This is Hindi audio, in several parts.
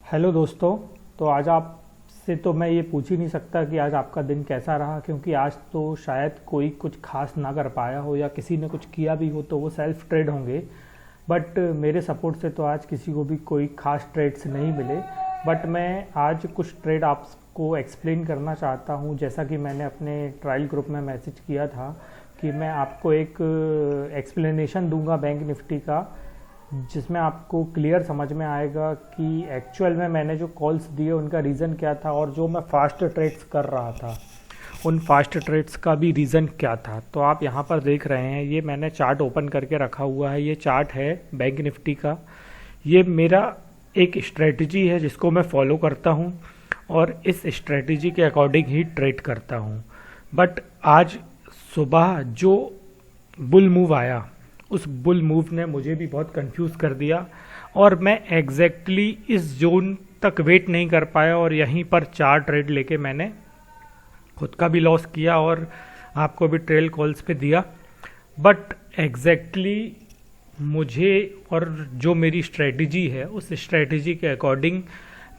हेलो दोस्तों। तो आज आपसे तो मैं ये पूछ ही नहीं सकता कि आज आपका दिन कैसा रहा, क्योंकि आज तो शायद कोई कुछ खास ना कर पाया हो या किसी ने कुछ किया भी हो तो वो सेल्फ ट्रेड होंगे। बट मेरे सपोर्ट से तो आज किसी को भी कोई खास ट्रेड्स नहीं मिले। बट मैं आज कुछ ट्रेड आपको एक्सप्लेन करना चाहता हूँ। जैसा कि मैंने अपने ट्रायल ग्रुप में मैसेज किया था कि मैं आपको एक एक्सप्लेनेशन दूंगा बैंक निफ्टी का, जिसमें आपको क्लियर समझ में आएगा कि एक्चुअल में मैंने जो कॉल्स दिए उनका रीज़न क्या था, और जो मैं फास्ट ट्रेड्स कर रहा था उन फास्ट ट्रेड्स का भी रीज़न क्या था। तो आप यहाँ पर देख रहे हैं, ये मैंने चार्ट ओपन करके रखा हुआ है। ये चार्ट है बैंक निफ्टी का। ये मेरा एक स्ट्रेटजी है जिसको मैं फॉलो करता हूँ और इस स्ट्रेटजी के अकॉर्डिंग ही ट्रेड करता हूँ। बट आज सुबह जो बुल मूव आया, उस बुल मूव ने मुझे भी बहुत कंफ्यूज कर दिया और मैं एग्जैक्टली इस जोन तक वेट नहीं कर पाया और यहीं पर 4 ट्रेड लेके मैंने खुद का भी लॉस किया और आपको भी ट्रेल कॉल्स पे दिया। बट एग्जैक्टली मुझे और जो मेरी स्ट्रेटजी है उस स्ट्रेटजी के अकॉर्डिंग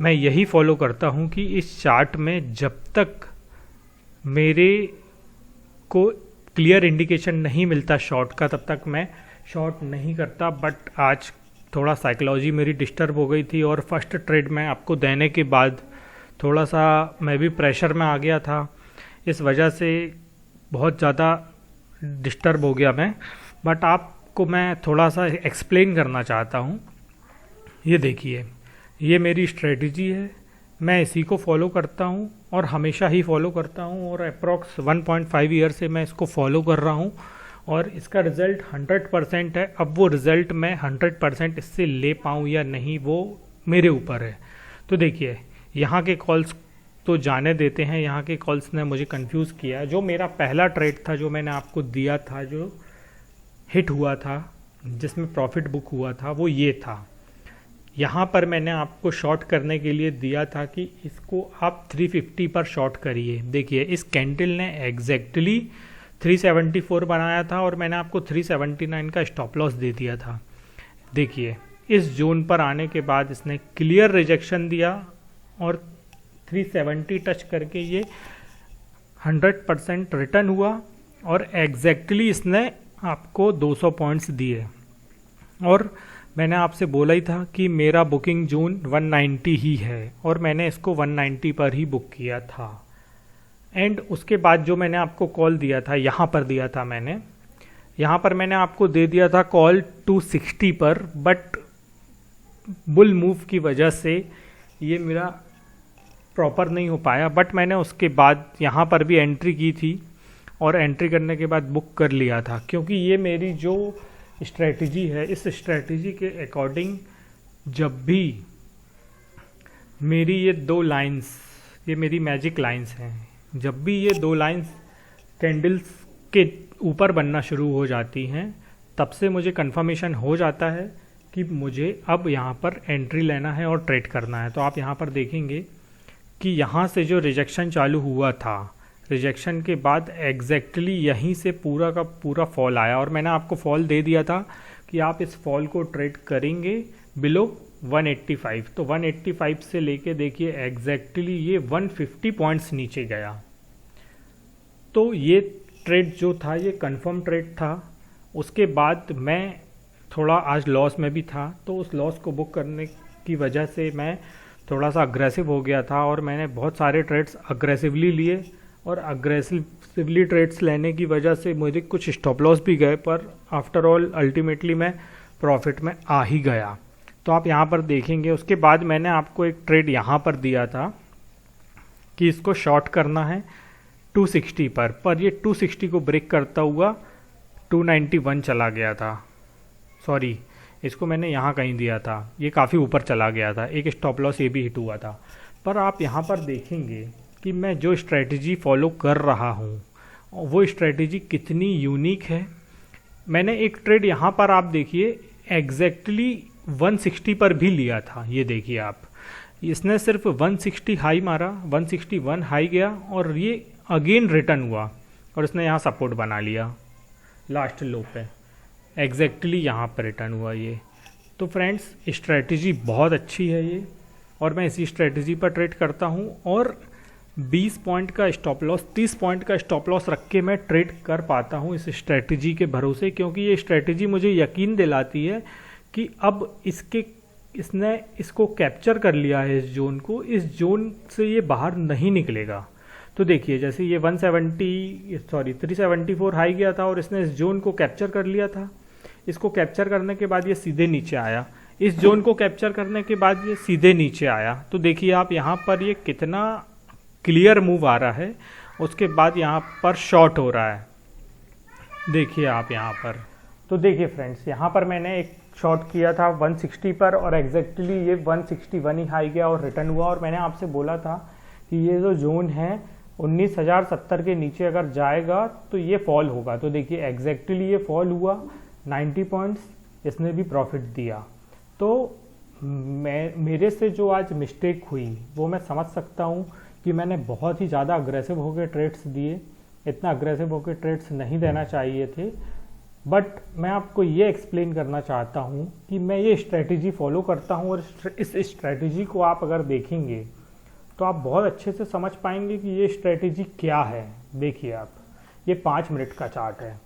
मैं यही फॉलो करता हूँ कि इस चार्ट में जब तक मेरे को क्लियर इंडिकेशन नहीं मिलता शॉर्ट का तब तक मैं शॉर्ट नहीं करता। बट आज थोड़ा साइकोलॉजी मेरी डिस्टर्ब हो गई थी और फर्स्ट ट्रेड में आपको देने के बाद थोड़ा सा मैं भी प्रेशर में आ गया था। इस वजह से बहुत ज़्यादा डिस्टर्ब हो गया मैं। बट आपको मैं थोड़ा सा एक्सप्लेन करना चाहता हूँ। ये देखिए, ये मेरी स्ट्रेटजी है, मैं इसी को फॉलो करता हूँ और हमेशा ही फॉलो करता हूँ और अप्रॉक्स 1.5 ईयर से मैं इसको फॉलो कर रहा हूँ और इसका रिज़ल्ट 100% है। अब वो रिज़ल्ट मैं 100% इससे ले पाऊँ या नहीं वो मेरे ऊपर है। तो देखिए, यहाँ के कॉल्स तो जाने देते हैं। यहाँ के कॉल्स ने मुझे कंफ्यूज किया। जो मेरा पहला ट्रेड था जो मैंने आपको दिया था, जो हिट हुआ था, जिसमें प्रॉफिट बुक हुआ था, वो ये था। यहाँ पर मैंने आपको शॉर्ट करने के लिए दिया था कि इसको आप 350 पर शॉर्ट करिए। देखिए, इस कैंडल ने एग्जैक्टली 374 बनाया था और मैंने आपको 379 का स्टॉप लॉस दे दिया था। देखिए, इस जोन पर आने के बाद इसने क्लियर रिजेक्शन दिया और 370 टच करके ये 100% रिटर्न हुआ और एग्जैक्टली इसने आपको 200 पॉइंट्स दिए। और मैंने आपसे बोला ही था कि मेरा बुकिंग जोन 190 ही है और मैंने इसको 190 पर ही बुक किया था। एंड उसके बाद जो मैंने आपको कॉल दिया था, यहाँ पर दिया था मैंने, यहाँ पर मैंने आपको दे दिया था कॉल 260 पर। बट बुल मूव की वजह से ये मेरा प्रॉपर नहीं हो पाया। बट मैंने उसके बाद यहाँ पर भी एंट्री की थी और एंट्री करने के बाद बुक कर लिया था, क्योंकि ये मेरी जो स्ट्रेटजी है, इस स्ट्रेटजी के अकॉर्डिंग जब भी मेरी ये 2 लाइंस, ये मेरी मैजिक लाइंस हैं, जब भी ये 2 लाइंस कैंडल्स के ऊपर बनना शुरू हो जाती हैं, तब से मुझे कंफर्मेशन हो जाता है कि मुझे अब यहाँ पर एंट्री लेना है और ट्रेड करना है। तो आप यहाँ पर देखेंगे कि यहाँ से जो रिजेक्शन चालू हुआ था, रिजेक्शन के बाद एग्जैक्टली यहीं से पूरा का पूरा फॉल आया और मैंने आपको फॉल दे दिया था कि आप इस फॉल को ट्रेड करेंगे बिलो 185। तो 185 से लेके देखिए एग्जैक्टली ये 150 पॉइंट्स नीचे गया। तो ये ट्रेड जो था ये कंफर्म ट्रेड था। उसके बाद मैं थोड़ा आज लॉस में भी था, तो उस लॉस को बुक करने की वजह से मैं थोड़ा सा अग्रेसिव हो गया था और मैंने बहुत सारे ट्रेड्स अग्रेसिवली लिए और अग्रेसिवली ट्रेड्स लेने की वजह से मुझे कुछ स्टॉप लॉस भी गए, पर आफ्टर ऑल अल्टीमेटली मैं प्रॉफिट में आ ही गया। तो आप यहाँ पर देखेंगे, उसके बाद मैंने आपको एक ट्रेड यहाँ पर दिया था कि इसको शॉर्ट करना है 260 पर ये 260 को ब्रेक करता हुआ 291 चला गया था। सॉरी, इसको मैंने यहाँ कहीं दिया था, ये काफ़ी ऊपर चला गया था, एक स्टॉप लॉस ये भी हिट हुआ था। पर आप यहाँ पर देखेंगे कि मैं जो स्ट्रेटजी फॉलो कर रहा हूँ वो स्ट्रेटजी कितनी यूनिक है। मैंने एक ट्रेड यहाँ पर आप देखिए एग्जैक्टली 160 पर भी लिया था। ये देखिए आप, इसने सिर्फ 160 हाई मारा, 161 हाई गया और ये अगेन रिटर्न हुआ और इसने यहाँ सपोर्ट बना लिया लास्ट लो पे, एग्जैक्टली यहाँ पर रिटर्न हुआ ये। तो फ्रेंड्स, स्ट्रेटजी बहुत अच्छी है ये और मैं इसी स्ट्रेटजी पर ट्रेड करता हूँ और 20 पॉइंट का स्टॉप लॉस, 30 पॉइंट का स्टॉप लॉस रख के मैं ट्रेड कर पाता हूँ इस स्ट्रेटजी के भरोसे, क्योंकि ये स्ट्रेटजी मुझे यकीन दिलाती है कि अब इसने इसको कैप्चर कर लिया है इस जोन को, इस जोन से ये बाहर नहीं निकलेगा। तो देखिए जैसे ये 374 हाई गया था और इसने इस जोन को कैप्चर कर लिया था। इसको कैप्चर करने के बाद ये सीधे नीचे आया, इस जोन को कैप्चर करने के बाद ये सीधे नीचे आया। तो देखिए आप यहाँ पर ये कितना क्लियर मूव आ रहा है, उसके बाद यहाँ पर शॉर्ट हो रहा है, देखिए आप यहाँ पर। तो देखिए फ्रेंड्स, यहाँ पर मैंने एक शॉर्ट किया था 160 पर और एग्जैक्टली ये 161 ही हाई गया और रिटर्न हुआ। और मैंने आपसे बोला था कि ये जो जोन है 19,070 के नीचे अगर जाएगा तो ये फॉल होगा। तो देखिए एग्जैक्टली ये फॉल हुआ, 90 पॉइंट्स इसने भी प्रॉफिट दिया। तो मेरे से जो आज मिस्टेक हुई वो मैं समझ सकता हूँ कि मैंने बहुत ही ज़्यादा अग्रेसिव होकर ट्रेड्स दिए, इतना अग्रेसिव होकर ट्रेड्स नहीं देना चाहिए थे। बट मैं आपको ये एक्सप्लेन करना चाहता हूँ कि मैं ये स्ट्रेटजी फॉलो करता हूँ और इस स्ट्रेटजी को आप अगर देखेंगे तो आप बहुत अच्छे से समझ पाएंगे कि ये स्ट्रेटजी क्या है। देखिए आप, ये 5 मिनट का चार्ट है।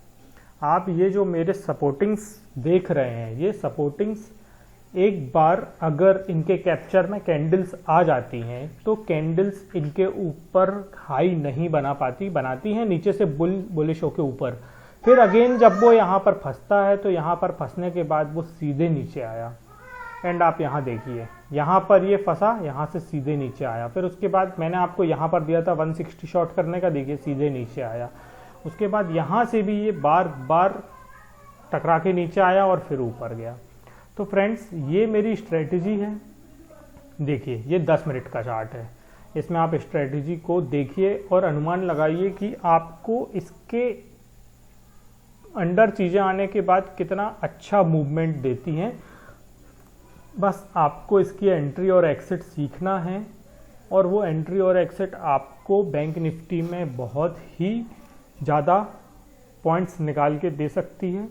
आप ये जो मेरे सपोर्टिंग्स देख रहे हैं, ये सपोर्टिंग्स एक बार अगर इनके कैप्चर में कैंडल्स आ जाती हैं तो कैंडल्स इनके ऊपर हाई नहीं बनाती हैं नीचे से बुलिश होके ऊपर। फिर अगेन जब वो यहाँ पर फंसता है तो यहाँ पर फंसने के बाद वो सीधे नीचे आया। एंड आप यहाँ देखिए, यहाँ पर ये फंसा, यहाँ से सीधे नीचे आया। फिर उसके बाद मैंने आपको यहाँ पर दिया था 160 शॉर्ट करने का, देखिए सीधे नीचे आया। उसके बाद यहाँ से भी ये बार बार टकरा के नीचे आया और फिर ऊपर गया। तो फ्रेंड्स, ये मेरी स्ट्रेटजी है। देखिए ये 10 मिनट का चार्ट है, इसमें आप स्ट्रेटजी को देखिए और अनुमान लगाइए कि आपको इसके अंडर चीज़ें आने के बाद कितना अच्छा मूवमेंट देती हैं। बस आपको इसकी एंट्री और एक्सिट सीखना है और वो एंट्री और एक्सिट आपको बैंक निफ्टी में बहुत ही ज़्यादा पॉइंट्स निकाल के दे सकती है।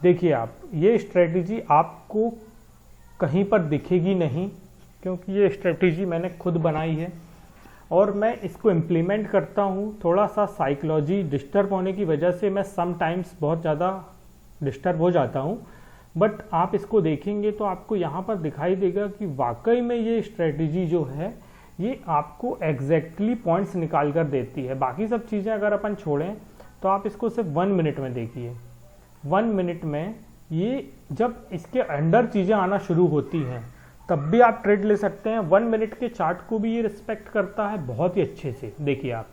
देखिए आप, ये स्ट्रेटजी आपको कहीं पर दिखेगी नहीं, क्योंकि ये स्ट्रेटजी मैंने खुद बनाई है और मैं इसको इम्प्लीमेंट करता हूँ। थोड़ा सा साइकोलॉजी डिस्टर्ब होने की वजह से मैं समटाइम्स बहुत ज़्यादा डिस्टर्ब हो जाता हूँ, बट आप इसको देखेंगे तो आपको यहाँ पर दिखाई देगा कि वाकई में ये स्ट्रेटजी जो है ये आपको एग्जैक्टली पॉइंट्स निकाल कर देती है। बाकी सब चीज़ें अगर अपन छोड़ें तो आप इसको सिर्फ 1 मिनट में देखिए। 1 मिनट में ये जब इसके अंडर चीज़ें आना शुरू होती हैं तब भी आप ट्रेड ले सकते हैं। 1 मिनट के चार्ट को भी ये रिस्पेक्ट करता है बहुत ही अच्छे से। देखिए आप,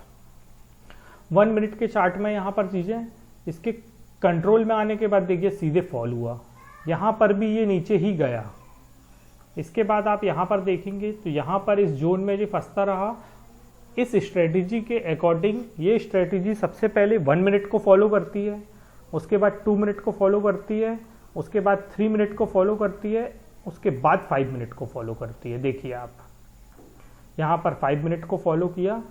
1 मिनट के चार्ट में यहाँ पर चीज़ें इसके कंट्रोल में आने के बाद देखिए सीधे फॉल हुआ, यहाँ पर भी ये नीचे ही गया। इसके बाद आप यहाँ पर देखेंगे तो यहाँ पर इस जोन में जो फंसता रहा। इस स्ट्रेटजी के अकॉर्डिंग ये स्ट्रेटजी सबसे पहले 1 मिनट को फॉलो करती है, उसके बाद 2 मिनट को फॉलो करती है, उसके बाद 3 मिनट को फॉलो करती है, उसके बाद 5 मिनट को फॉलो करती है। देखिए आप, यहाँ पर 5 मिनट को फॉलो किया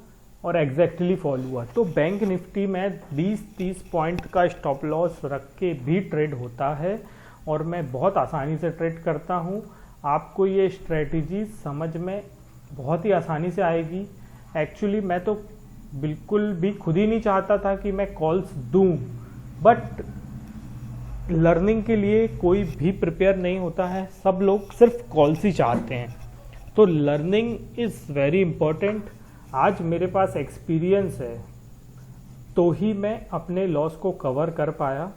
और एग्जैक्टली फॉल हुआ। तो बैंक निफ्टी में 20-30 पॉइंट का स्टॉप लॉस रख के भी ट्रेड होता है और मैं बहुत आसानी से ट्रेड करता हूँ। आपको ये स्ट्रेटजी समझ में बहुत ही आसानी से आएगी। एक्चुअली मैं तो बिल्कुल भी खुद ही नहीं चाहता था कि मैं कॉल्स दूँ, बट लर्निंग के लिए कोई भी प्रिपेयर नहीं होता है, सब लोग सिर्फ कॉल्स ही चाहते हैं। तो लर्निंग इज़ वेरी इम्पोर्टेंट। आज मेरे पास एक्सपीरियंस है तो ही मैं अपने लॉस को कवर कर पाया,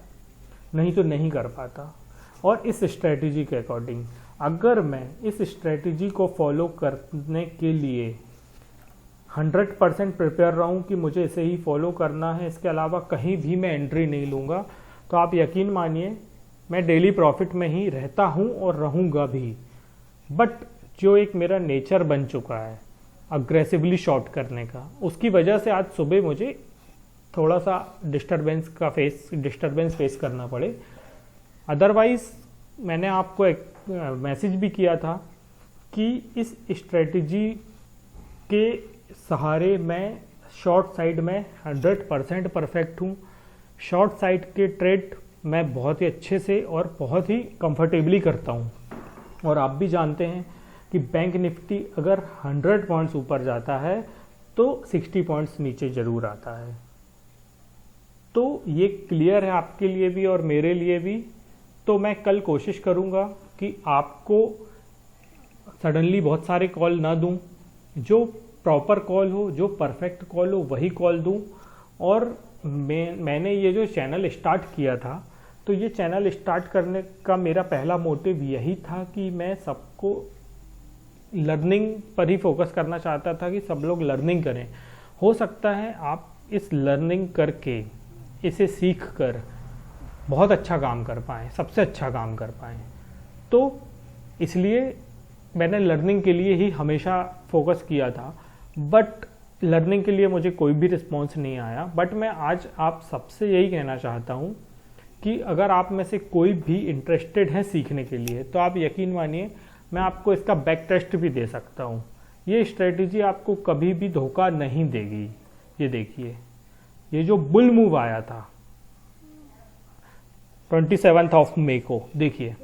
नहीं तो नहीं कर पाता। और इस स्ट्रेटजी के अकॉर्डिंग अगर मैं इस स्ट्रेटजी को फॉलो करने के लिए 100% प्रिपेयर रहूं कि मुझे इसे ही फॉलो करना है, इसके अलावा कहीं भी मैं एंट्री नहीं लूँगा, तो आप यकीन मानिए मैं डेली प्रॉफिट में ही रहता हूं और रहूंगा भी। बट जो एक मेरा नेचर बन चुका है अग्रेसिवली शॉर्ट करने का, उसकी वजह से आज सुबह मुझे थोड़ा सा डिस्टरबेंस फेस करना पड़े। अदरवाइज मैंने आपको एक मैसेज भी किया था कि इस स्ट्रेटजी के सहारे मैं शॉर्ट साइड में 100% परफेक्ट हूँ। शॉर्ट साइड के ट्रेड मैं बहुत ही अच्छे से और बहुत ही कंफर्टेबली करता हूँ। और आप भी जानते हैं कि बैंक निफ्टी अगर 100 पॉइंट्स ऊपर जाता है तो 60 पॉइंट्स नीचे ज़रूर आता है। तो ये क्लियर है आपके लिए भी और मेरे लिए भी। तो मैं कल कोशिश करूँगा कि आपको सडनली बहुत सारे कॉल ना दूं, जो प्रॉपर कॉल हो, जो परफेक्ट कॉल हो वही कॉल दूं। और मैंने ये जो चैनल स्टार्ट किया था, तो ये चैनल स्टार्ट करने का मेरा पहला मोटिव यही था कि मैं सबको लर्निंग पर ही फोकस करना चाहता था कि सब लोग लर्निंग करें। हो सकता है आप इस लर्निंग करके, इसे सीख कर बहुत अच्छा काम कर पाएँ, सबसे अच्छा काम कर पाएँ। तो इसलिए मैंने लर्निंग के लिए ही हमेशा फोकस किया था, बट लर्निंग के लिए मुझे कोई भी रिस्पॉन्स नहीं आया। बट मैं आज आप सबसे यही कहना चाहता हूँ कि अगर आप में से कोई भी इंटरेस्टेड है सीखने के लिए, तो आप यकीन मानिए मैं आपको इसका बैक टेस्ट भी दे सकता हूँ। ये स्ट्रेटजी आपको कभी भी धोखा नहीं देगी। ये देखिए, ये जो बुल मूव आया था 27 मई को, देखिए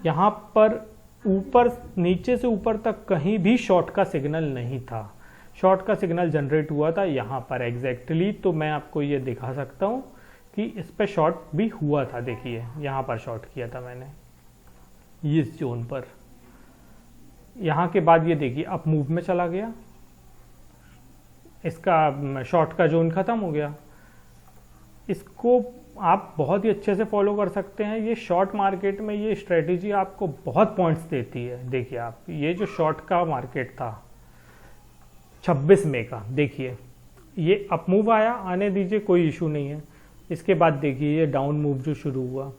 यहाँ पर ऊपर नीचे से ऊपर तक कहीं भी शॉर्ट का सिग्नल नहीं था। शॉर्ट का सिग्नल जनरेट हुआ था यहाँ पर एग्जैक्टली। तो मैं आपको ये दिखा सकता हूँ कि इस पे शॉर्ट भी हुआ था। देखिए यहाँ पर शॉर्ट किया था मैंने इस जोन पर। यहाँ के बाद ये देखिए अप मूव में चला गया, इसका शॉर्ट का जोन खत्म हो गया। इसको आप बहुत ही अच्छे से फॉलो कर सकते हैं। ये शॉर्ट मार्केट में ये स्ट्रेटेजी आपको बहुत पॉइंट्स देती है। देखिए आप, ये जो शॉर्ट का मार्केट था 26 मई का, देखिए ये अप मूव आया, आने दीजिए, कोई इशू नहीं है। इसके बाद देखिए ये डाउन मूव जो शुरू हुआ,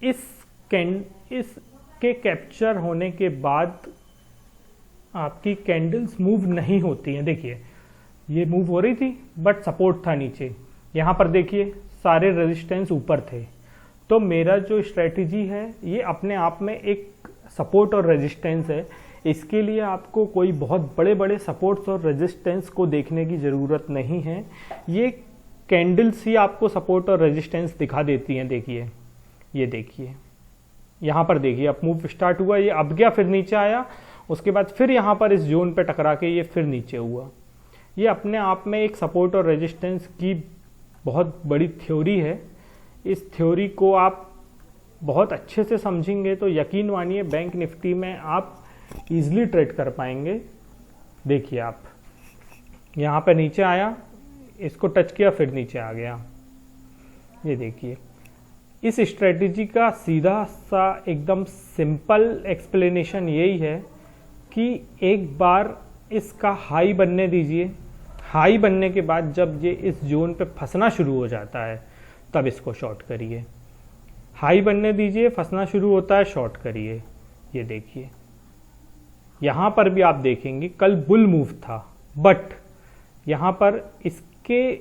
इसके कैप्चर होने के बाद आपकी कैंडल्स मूव नहीं होती हैं। देखिए ये मूव हो रही थी बट सपोर्ट था नीचे। यहाँ पर देखिए सारे रेजिस्टेंस ऊपर थे। तो मेरा जो स्ट्रेटजी है ये अपने आप में एक सपोर्ट और रेजिस्टेंस है। इसके लिए आपको कोई बहुत बड़े बड़े सपोर्ट्स और रेजिस्टेंस को देखने की ज़रूरत नहीं है। ये कैंडल्स ही आपको सपोर्ट और रेजिस्टेंस दिखा देती हैं। देखिए ये देखिए, यहाँ पर देखिए अप मूव स्टार्ट हुआ, ये अब गया, फिर नीचे आया, उसके बाद फिर यहाँ पर इस जोन पे टकरा के ये फिर नीचे हुआ। ये अपने आप में एक सपोर्ट और रेजिस्टेंस की बहुत बड़ी थ्योरी है। इस थ्योरी को आप बहुत अच्छे से समझेंगे तो यकीन मानिए बैंक निफ्टी में आप इजीली ट्रेड कर पाएंगे। देखिए आप, यहाँ पे नीचे आया, इसको टच किया, फिर नीचे आ गया। ये देखिए, इस स्ट्रेटजी का सीधा सा एकदम सिंपल एक्सप्लेनेशन यही है कि एक बार इसका हाई बनने दीजिए। हाई बनने के बाद जब ये इस जोन पे फंसना शुरू हो जाता है तब इसको शॉर्ट करिए। हाई बनने दीजिए, फंसना शुरू होता है, शॉर्ट करिए। ये देखिए, यहाँ पर भी आप देखेंगे कल बुल मूव था, बट यहाँ पर इसके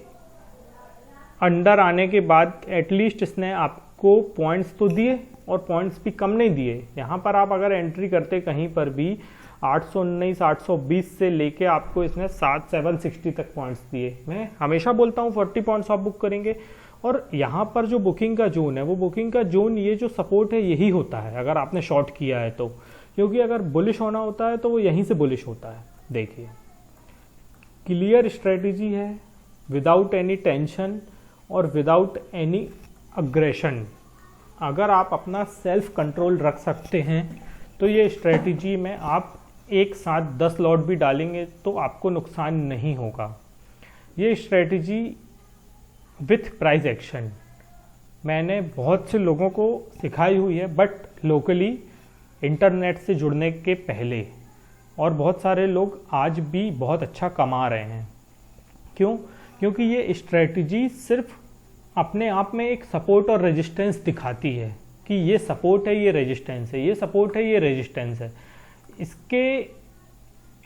अंडर आने के बाद एटलीस्ट इसने आपको पॉइंट्स तो दिए और पॉइंट्स भी कम नहीं दिए। यहाँ पर आप अगर एंट्री करते कहीं पर भी 819 820 से लेके आपको इसने 760 तक पॉइंट्स दिए। मैं हमेशा बोलता हूँ 40 पॉइंट्स आप बुक करेंगे। और यहाँ पर जो बुकिंग का जोन है, वो बुकिंग का जोन, ये जो सपोर्ट है यही होता है अगर आपने शॉर्ट किया है तो, क्योंकि अगर बुलिश होना होता है तो वो यहीं से बुलिश होता है। देखिए क्लियर स्ट्रेटजी है, विदाउट एनी टेंशन और विदाउट एनी अग्रेशन। अगर आप अपना सेल्फ कंट्रोल रख सकते हैं तो ये स्ट्रेटजी में आप एक साथ 10 लॉट भी डालेंगे तो आपको नुकसान नहीं होगा। ये स्ट्रेटजी विथ प्राइस एक्शन मैंने बहुत से लोगों को सिखाई हुई है, बट लोकली इंटरनेट से जुड़ने के पहले, और बहुत सारे लोग आज भी बहुत अच्छा कमा रहे हैं। क्यों? क्योंकि ये स्ट्रेटजी सिर्फ अपने आप में एक सपोर्ट और रेजिस्टेंस दिखाती है कि ये सपोर्ट है, ये रेजिस्टेंस है, ये सपोर्ट है, ये रेजिस्टेंस है। इसके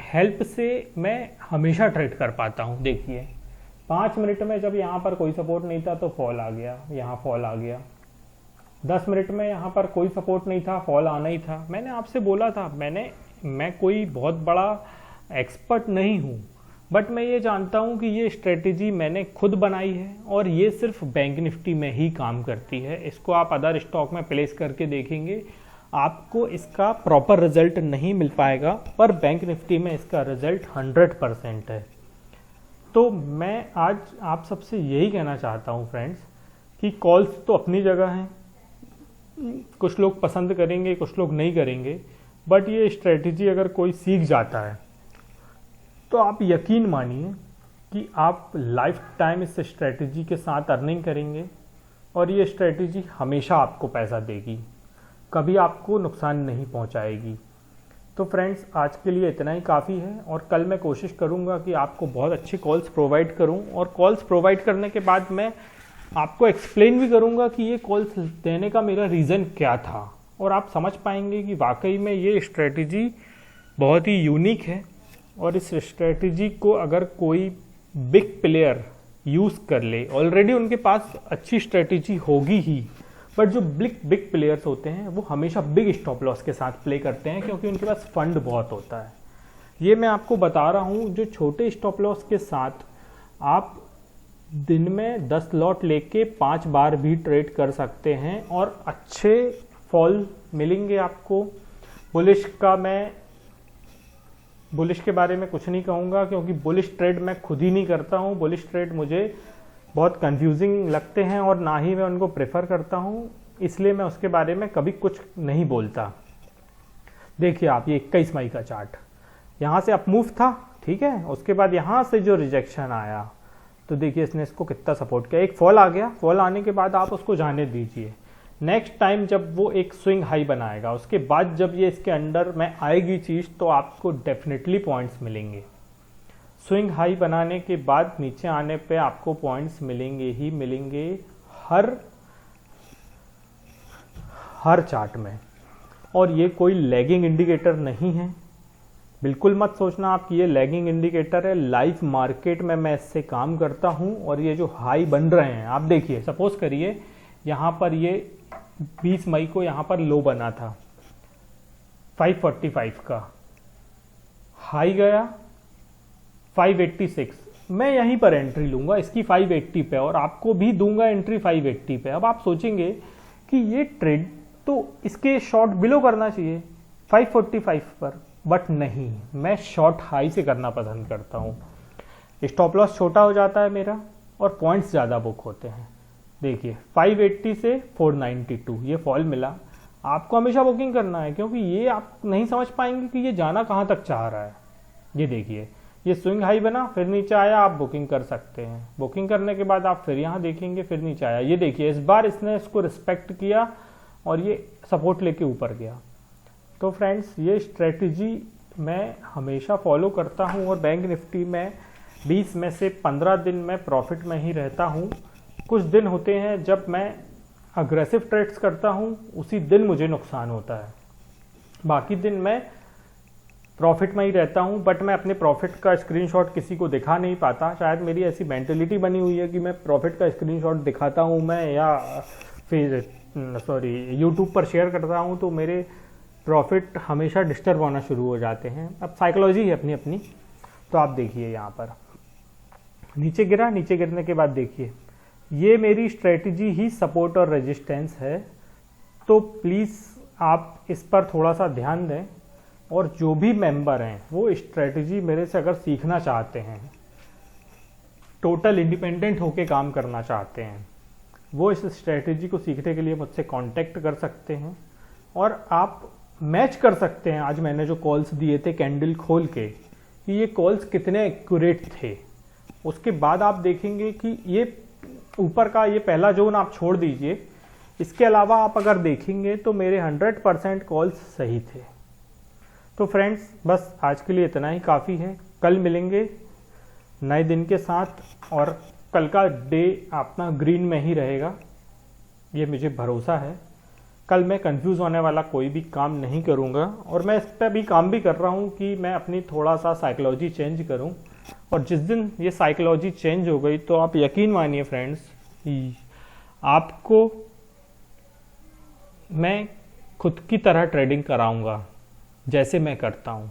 हेल्प से मैं हमेशा ट्रेड कर पाता हूँ। देखिए 5 मिनट में जब यहाँ पर कोई सपोर्ट नहीं था तो फॉल आ गया, यहाँ फॉल आ गया। 10 मिनट में यहाँ पर कोई सपोर्ट नहीं था, फॉल आना ही था। मैंने आपसे बोला था, मैं कोई बहुत बड़ा एक्सपर्ट नहीं हूँ, बट मैं ये जानता हूँ कि ये स्ट्रेटजी मैंने खुद बनाई है और ये सिर्फ बैंक निफ्टी में ही काम करती है। इसको आप अदर स्टॉक में प्लेस करके देखेंगे, आपको इसका प्रॉपर रिजल्ट नहीं मिल पाएगा, पर बैंक निफ्टी में इसका रिजल्ट 100% है। तो मैं आज आप सबसे यही कहना चाहता हूँ फ्रेंड्स कि कॉल्स तो अपनी जगह हैं, कुछ लोग पसंद करेंगे कुछ लोग नहीं करेंगे, बट ये स्ट्रेटजी अगर कोई सीख जाता है तो आप यकीन मानिए कि आप लाइफ टाइम इस स्ट्रेटजी के साथ अर्निंग करेंगे और ये स्ट्रेटजी हमेशा आपको पैसा देगी, कभी आपको नुकसान नहीं पहुंचाएगी। तो फ्रेंड्स आज के लिए इतना ही काफ़ी है, और कल मैं कोशिश करूंगा कि आपको बहुत अच्छे कॉल्स प्रोवाइड करूं, और कॉल्स प्रोवाइड करने के बाद मैं आपको एक्सप्लेन भी करूंगा कि ये कॉल्स देने का मेरा रीज़न क्या था, और आप समझ पाएंगे कि वाकई में ये स्ट्रेटजी बहुत ही यूनिक है। और इस स्ट्रेटजी को अगर कोई बिग प्लेयर यूज़ कर ले, ऑलरेडी उनके पास अच्छी स्ट्रेटजी होगी ही, बट जो बिग प्लेयर्स होते हैं वो हमेशा बिग स्टॉप लॉस के साथ प्ले करते हैं क्योंकि उनके पास फंड बहुत होता है। ये मैं आपको बता रहा हूँ, जो छोटे स्टॉप लॉस के साथ आप दिन में 10 लॉट लेके 5 बार भी ट्रेड कर सकते हैं और अच्छे फॉल मिलेंगे आपको। बुलिश के बारे में कुछ नहीं कहूँगा क्योंकि बुलिश ट्रेड मैं खुद ही नहीं करता हूँ। बुलिश ट्रेड मुझे बहुत कंफ्यूजिंग लगते हैं और ना ही मैं उनको प्रेफर करता हूँ, इसलिए मैं उसके बारे में कभी कुछ नहीं बोलता। देखिए आप, ये 21 मई का चार्ट, यहाँ से अप मूव था, ठीक है, उसके बाद यहाँ से जो रिजेक्शन आया तो देखिए इसने इसको कितना सपोर्ट किया, एक फॉल आ गया, फॉल आने के बाद आप उसको जाने दीजिए। नेक्स्ट टाइम जब वो एक स्विंग हाई बनाएगा, उसके बाद जब ये इसके अंडर में आएगी चीज़, तो आपको डेफिनेटली पॉइंट्स मिलेंगे। स्विंग हाई बनाने के बाद नीचे आने पे आपको पॉइंट्स मिलेंगे ही मिलेंगे हर चार्ट में। और ये कोई लैगिंग इंडिकेटर नहीं है, बिल्कुल मत सोचना आप कि ये लैगिंग इंडिकेटर है। लाइव मार्केट में मैं इससे काम करता हूँ, और ये जो हाई बन रहे हैं आप देखिए, सपोज करिए यहाँ पर ये 20 मई को यहाँ पर लो बना था 545 का, हाई गया 586, मैं यहीं पर एंट्री लूंगा इसकी 580 पे, और आपको भी दूंगा एंट्री 580 पे। अब आप सोचेंगे कि ये ट्रेड तो इसके शॉर्ट बिलो करना चाहिए 545 पर, बट नहीं, मैं शॉर्ट हाई से करना पसंद करता हूँ। स्टॉप लॉस छोटा हो जाता है मेरा और पॉइंट्स ज़्यादा बुक होते हैं। देखिए 580 से 492 ये फॉल मिला, आपको हमेशा बुकिंग करना है क्योंकि ये आप नहीं समझ पाएंगे कि ये जाना कहाँ तक चाह रहा है। ये देखिए, ये स्विंग हाई बना, फिर नीचे आया, आप बुकिंग कर सकते हैं। बुकिंग करने के बाद आप फिर यहाँ देखेंगे, फिर नीचे आया। ये देखिए इस बार इसने इसको रिस्पेक्ट किया और ये सपोर्ट लेके ऊपर गया। तो फ्रेंड्स ये स्ट्रेटजी मैं हमेशा फॉलो करता हूँ, और बैंक निफ्टी में 20 में से 15 दिन में प्रॉफिट में ही रहता हूँ। कुछ दिन होते हैं जब मैं अग्रेसिव ट्रेड्स करता हूँ, उसी दिन मुझे नुकसान होता है, बाकी दिन मैं प्रॉफिट में ही रहता हूँ। बट मैं अपने प्रॉफिट का स्क्रीनशॉट किसी को दिखा नहीं पाता, शायद मेरी ऐसी मेंटेलिटी बनी हुई है कि मैं प्रॉफिट का स्क्रीनशॉट दिखाता हूँ मैं, या फिर यूट्यूब पर शेयर करता हूँ तो मेरे प्रॉफिट हमेशा डिस्टर्ब होना शुरू हो जाते हैं। अब साइकोलॉजी है अपनी अपनी। तो आप देखिए यहाँ पर नीचे गिरा, नीचे गिरने के बाद देखिए ये मेरी स्ट्रेटजी ही सपोर्ट और रेजिस्टेंस है, तो प्लीज़ आप इस पर थोड़ा सा ध्यान दें। और जो भी मेंबर हैं वो स्ट्रेटजी मेरे से अगर सीखना चाहते हैं, टोटल इंडिपेंडेंट होके काम करना चाहते हैं, वो इस स्ट्रेटजी को सीखने के लिए मुझसे कांटेक्ट कर सकते हैं, और आप मैच कर सकते हैं। आज मैंने जो कॉल्स दिए थे कैंडल खोल के, कि ये कॉल्स कितने एक्यूरेट थे, उसके बाद आप देखेंगे कि ये ऊपर का ये पहला जोन आप छोड़ दीजिए, इसके अलावा आप अगर देखेंगे तो मेरे 100% कॉल्स सही थे। तो फ्रेंड्स बस आज के लिए इतना ही काफ़ी है। कल मिलेंगे नए दिन के साथ, और कल का डे अपना ग्रीन में ही रहेगा, ये मुझे भरोसा है। कल मैं कंफ्यूज होने वाला कोई भी काम नहीं करूँगा, और मैं इस पर भी काम भी कर रहा हूँ कि मैं अपनी थोड़ा सा साइकोलॉजी चेंज करूँ। और जिस दिन ये साइकोलॉजी चेंज हो गई तो आप यकीन मानिए फ्रेंड्स, आपको मैं खुद की तरह ट्रेडिंग कराऊंगा जैसे मैं करता हूं,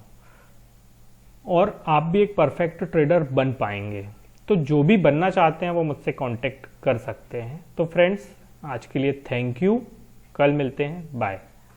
और आप भी एक परफेक्ट ट्रेडर बन पाएंगे। तो जो भी बनना चाहते हैं वो मुझसे कांटेक्ट कर सकते हैं। तो फ्रेंड्स आज के लिए थैंक यू, कल मिलते हैं, बाय।